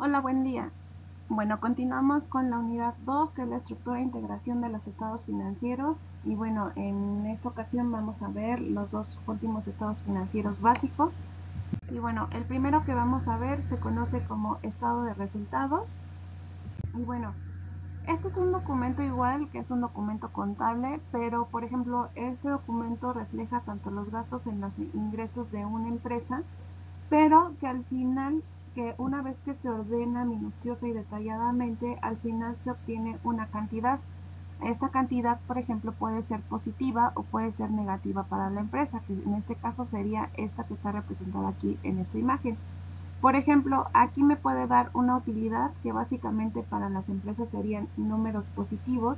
Hola, buen día. Bueno, continuamos con la unidad 2, que es la estructura e integración de los estados financieros. Y bueno, en esta ocasión vamos a ver los dos últimos estados financieros básicos. Y bueno, el primero que vamos a ver se conoce como estado de resultados. Y bueno, este es un documento igual que es un documento contable, pero por ejemplo, este documento refleja tanto los gastos en los ingresos de una empresa, pero que al final, que una vez que se ordena minuciosa y detalladamente, al final se obtiene una cantidad. Esta cantidad, por ejemplo, puede ser positiva o puede ser negativa para la empresa, que en este caso sería esta que está representada aquí en esta imagen. Por ejemplo, aquí me puede dar una utilidad que básicamente para las empresas serían números positivos,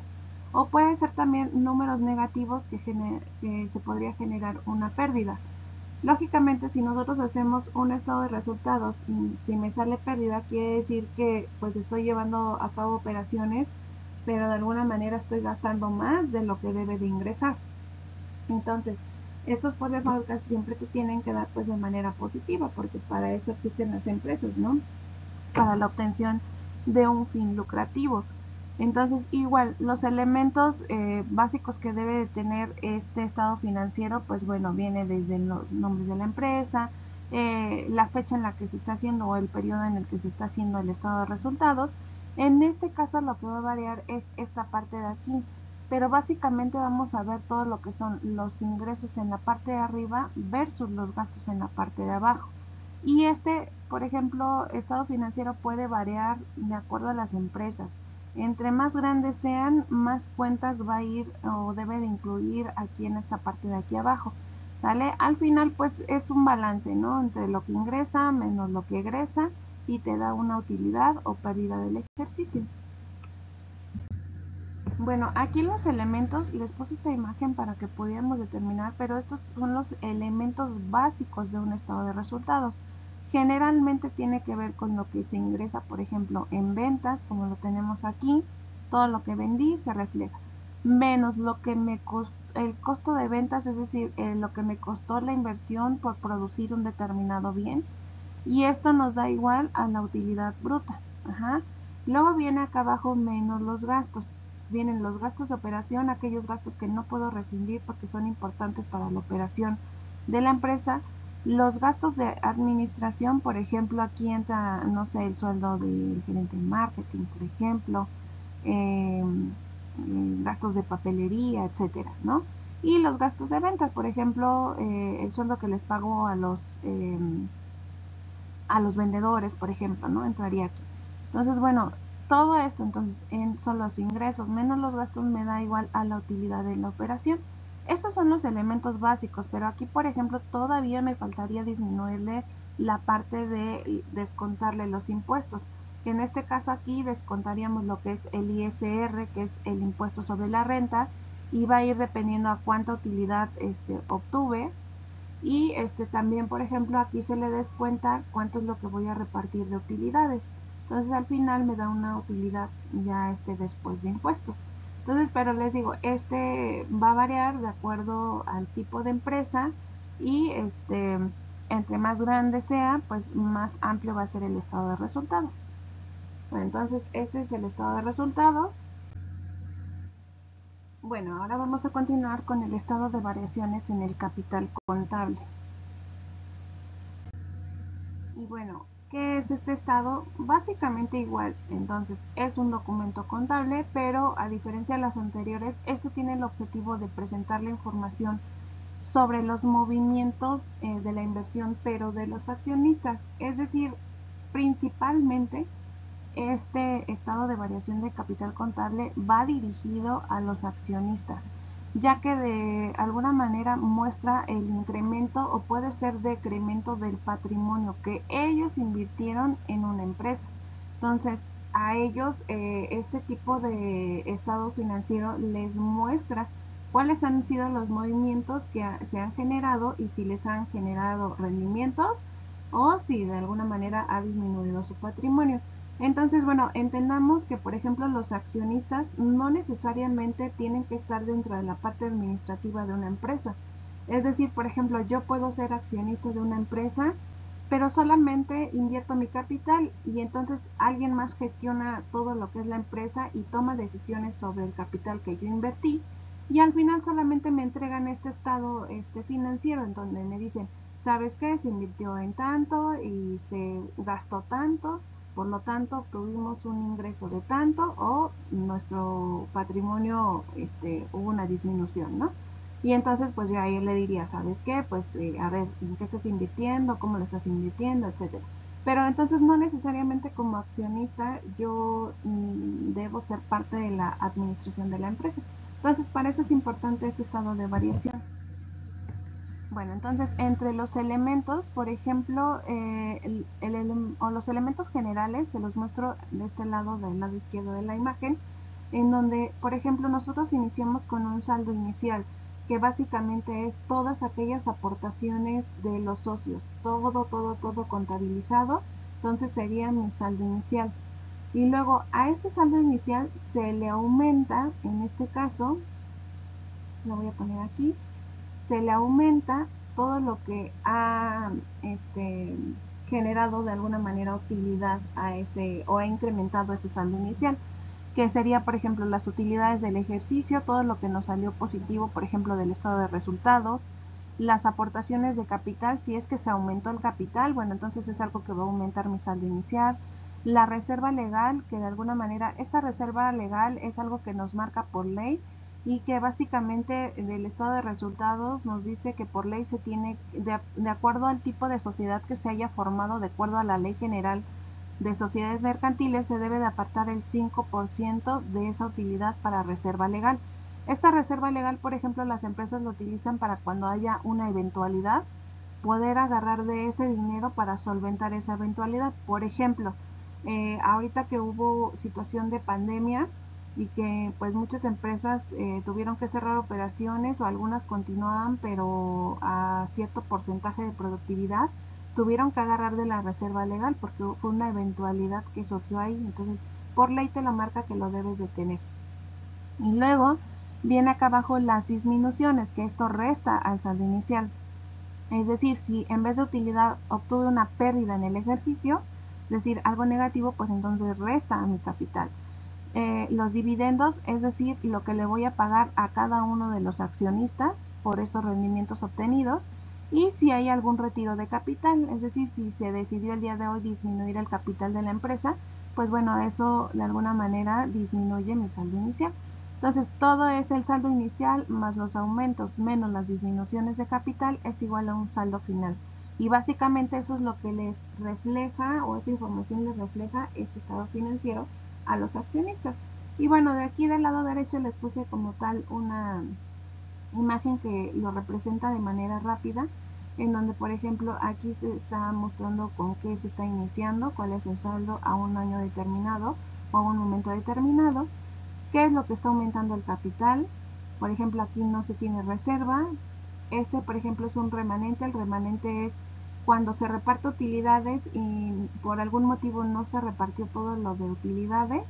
o puede ser también números negativos que se podría generar una pérdida. Lógicamente, si nosotros hacemos un estado de resultados y si me sale pérdida, quiere decir que pues estoy llevando a cabo operaciones, pero de alguna manera estoy gastando más de lo que debe de ingresar. Entonces, estos forecast siempre te tienen que dar pues de manera positiva, porque para eso existen las empresas, ¿no? Para la obtención de un fin lucrativo. Entonces, igual, los elementos básicos que debe de tener este estado financiero, pues bueno, viene desde los nombres de la empresa, la fecha en la que se está haciendo o el periodo en el que se está haciendo el estado de resultados. En este caso lo que va a variar es esta parte de aquí, pero básicamente vamos a ver todo lo que son los ingresos en la parte de arriba versus los gastos en la parte de abajo. Y por ejemplo, estado financiero puede variar de acuerdo a las empresas. Entre más grandes sean, más cuentas va a ir o debe de incluir aquí en esta parte de aquí abajo. ¿Sale? Al final, pues es un balance, ¿no? Entre lo que ingresa menos lo que egresa y te da una utilidad o pérdida del ejercicio. Bueno, aquí los elementos, les puse esta imagen para que pudiéramos determinar, pero estos son los elementos básicos de un estado de resultados. Generalmente tiene que ver con lo que se ingresa, por ejemplo, en ventas, como lo tenemos aquí, todo lo que vendí se refleja, menos lo que me costó, el costo de ventas, es decir, lo que me costó la inversión por producir un determinado bien, y esto nos da igual a la utilidad bruta. Ajá. Luego viene acá abajo menos los gastos. Vienen los gastos de operación, aquellos gastos que no puedo rescindir porque son importantes para la operación de la empresa. Los gastos de administración, por ejemplo, aquí entra, no sé, el sueldo del gerente de marketing, por ejemplo, eh, gastos de papelería, etcétera, ¿no? Y los gastos de ventas, por ejemplo, el sueldo que les pago a los vendedores, por ejemplo, ¿no? Entraría aquí. Entonces, bueno, todo esto entonces son los ingresos menos los gastos, me da igual a la utilidad de la operación. Estos son los elementos básicos, pero aquí, por ejemplo, todavía me faltaría disminuirle la parte de descontarle los impuestos, que en este caso aquí descontaríamos lo que es el ISR, que es el impuesto sobre la renta, y va a ir dependiendo a cuánta utilidad obtuve, y también, por ejemplo, aquí se le descuenta cuánto es lo que voy a repartir de utilidades. Entonces al final me da una utilidad ya después de impuestos. Entonces, pero les digo, va a variar de acuerdo al tipo de empresa, y entre más grande sea, pues más amplio va a ser el estado de resultados. Bueno, entonces este es el estado de resultados. Bueno, ahora vamos a continuar con el estado de variaciones en el capital contable. Y bueno, ¿qué es este estado? Básicamente igual, entonces es un documento contable, pero a diferencia de las anteriores, este tiene el objetivo de presentar la información sobre los movimientos de la inversión, pero de los accionistas. Es decir, principalmente este estado de variación de capital contable va dirigido a los accionistas, ya que de alguna manera muestra el incremento o puede ser decremento del patrimonio que ellos invirtieron en una empresa. Entonces, a ellos este tipo de estado financiero les muestra cuáles han sido los movimientos que se han generado y si les han generado rendimientos o si de alguna manera ha disminuido su patrimonio. Entonces, bueno, entendamos que, por ejemplo, los accionistas no necesariamente tienen que estar dentro de la parte administrativa de una empresa. Es decir, por ejemplo, yo puedo ser accionista de una empresa pero solamente invierto mi capital y entonces alguien más gestiona todo lo que es la empresa y toma decisiones sobre el capital que yo invertí, y al final solamente me entregan este estado financiero en donde me dicen, ¿sabes qué? Se invirtió en tanto y se gastó tanto, por lo tanto obtuvimos un ingreso de tanto o nuestro patrimonio hubo una disminución, ¿no? Y entonces pues ya ahí le diría, ¿sabes qué? Pues a ver, ¿en qué estás invirtiendo? ¿Cómo lo estás invirtiendo? Etcétera. Pero entonces no necesariamente como accionista yo debo ser parte de la administración de la empresa. Entonces para eso es importante este estado de variación. Bueno, entonces entre los elementos, por ejemplo, o los elementos generales se los muestro de este lado, del lado izquierdo de la imagen, en donde, por ejemplo, nosotros iniciamos con un saldo inicial, que básicamente es todas aquellas aportaciones de los socios, todo contabilizado, entonces sería mi saldo inicial. Y luego a este saldo inicial se le aumenta, en este caso, lo voy a poner aquí, se le aumenta todo lo que ha generado de alguna manera utilidad a ese, o ha incrementado ese saldo inicial, que sería por ejemplo las utilidades del ejercicio, todo lo que nos salió positivo, por ejemplo del estado de resultados, las aportaciones de capital, si es que se aumentó el capital, bueno, entonces es algo que va a aumentar mi saldo inicial, la reserva legal, que de alguna manera esta reserva legal es algo que nos marca por ley y que básicamente del estado de resultados nos dice que por ley se tiene, de acuerdo al tipo de sociedad que se haya formado, de acuerdo a la ley general de sociedades mercantiles, se debe de apartar el 5% de esa utilidad para reserva legal. Esta reserva legal, por ejemplo, las empresas lo utilizan para cuando haya una eventualidad, poder agarrar de ese dinero para solventar esa eventualidad. Por ejemplo, ahorita que hubo situación de pandemia y que pues muchas empresas tuvieron que cerrar operaciones o algunas continuaban pero a cierto porcentaje de productividad, tuvieron que agarrar de la reserva legal porque fue una eventualidad que surgió ahí, entonces por ley te lo marca que lo debes de tener. Y luego viene acá abajo las disminuciones, que esto resta al saldo inicial. Es decir, si en vez de utilidad obtuve una pérdida en el ejercicio, es decir, algo negativo, pues entonces resta a mi capital. Los dividendos, es decir, lo que le voy a pagar a cada uno de los accionistas por esos rendimientos obtenidos. Y si hay algún retiro de capital, es decir, si se decidió el día de hoy disminuir el capital de la empresa, pues bueno, eso de alguna manera disminuye mi saldo inicial. Entonces todo es el saldo inicial más los aumentos menos las disminuciones de capital es igual a un saldo final. Y básicamente eso es lo que les refleja, o esta información les refleja este estado financiero a los accionistas. Y bueno, de aquí del lado derecho les puse como tal una imagen que lo representa de manera rápida, en donde por ejemplo aquí se está mostrando con qué se está iniciando, cuál es el saldo a un año determinado o a un momento determinado, qué es lo que está aumentando el capital. Por ejemplo, aquí no se tiene reserva. Este, por ejemplo, es un remanente. El remanente es cuando se reparte utilidades y por algún motivo no se repartió todo lo de utilidades.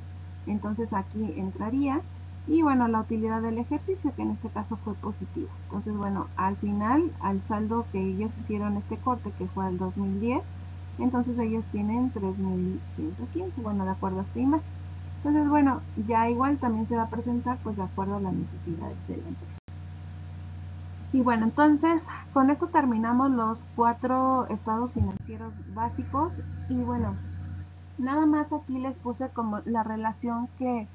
Entonces aquí entraría. Y bueno, la utilidad del ejercicio, que en este caso fue positiva. Entonces, bueno, al final, al saldo que ellos hicieron este corte, que fue al 2010, entonces ellos tienen 3.115, bueno, de acuerdo a esta imagen. Entonces, bueno, ya igual también se va a presentar pues de acuerdo a las necesidades de la empresa. Y bueno, entonces con esto terminamos los 4 estados financieros básicos y bueno, nada más aquí les puse como la relación que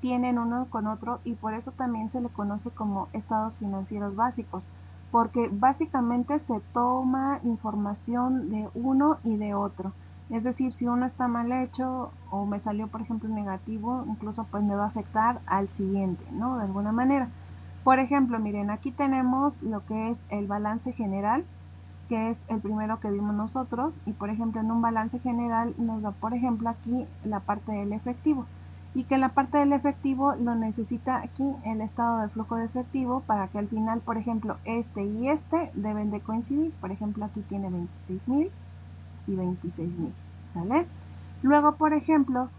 tienen uno con otro y por eso también se le conoce como estados financieros básicos, porque básicamente se toma información de uno y de otro. Es decir, si uno está mal hecho o me salió por ejemplo negativo, incluso pues me va a afectar al siguiente, ¿no? De alguna manera. Por ejemplo, miren, aquí tenemos lo que es el balance general, que es el primero que vimos nosotros, y por ejemplo en un balance general nos da por ejemplo aquí la parte del efectivo, y que la parte del efectivo lo necesita aquí el estado de flujo de efectivo para que al final por ejemplo este y este deben de coincidir. Por ejemplo aquí tiene 26.000 y 26.000, ¿sale? Luego por ejemplo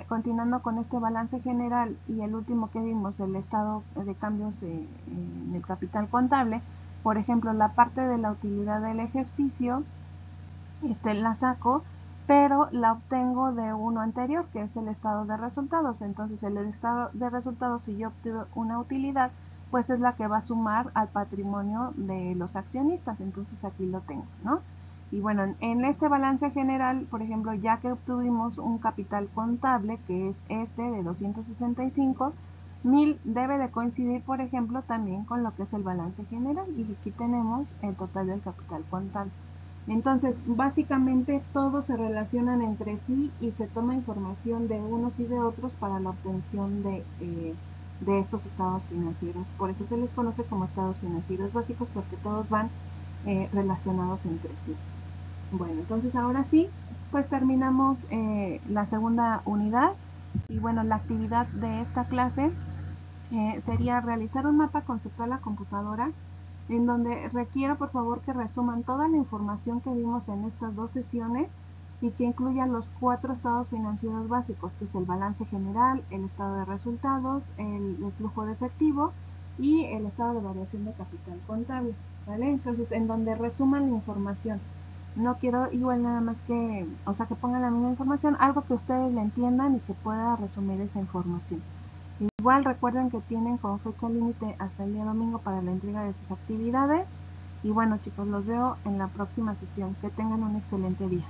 continuando con este balance general y el último que vimos, el estado de cambios en el capital contable, por ejemplo, la parte de la utilidad del ejercicio la saco, pero la obtengo de uno anterior, que es el estado de resultados. Entonces el estado de resultados, si yo obtengo una utilidad, pues es la que va a sumar al patrimonio de los accionistas. Entonces aquí lo tengo, ¿no? Y bueno, en este balance general, por ejemplo, ya que obtuvimos un capital contable, que es este de 265, 1000 debe de coincidir, por ejemplo, también con lo que es el balance general. Y aquí tenemos el total del capital contable. Entonces, básicamente todos se relacionan entre sí y se toma información de unos y de otros para la obtención de estos estados financieros. Por eso se les conoce como estados financieros básicos, porque todos van relacionados entre sí. Bueno, entonces ahora sí, pues terminamos la segunda unidad. Y bueno, la actividad de esta clase sería realizar un mapa conceptual a computadora, en donde requiero por favor que resuman toda la información que vimos en estas dos sesiones y que incluyan los 4 estados financieros básicos, que es el balance general, el estado de resultados, el flujo de efectivo y el estado de variación de capital contable, ¿vale? Entonces, en donde resuman la información. No quiero igual nada más que, o sea, que pongan la misma información, algo que ustedes le entiendan y que pueda resumir esa información. Igual recuerden que tienen como fecha límite hasta el día domingo para la entrega de sus actividades. Y bueno, chicos, los veo en la próxima sesión. Que tengan un excelente día.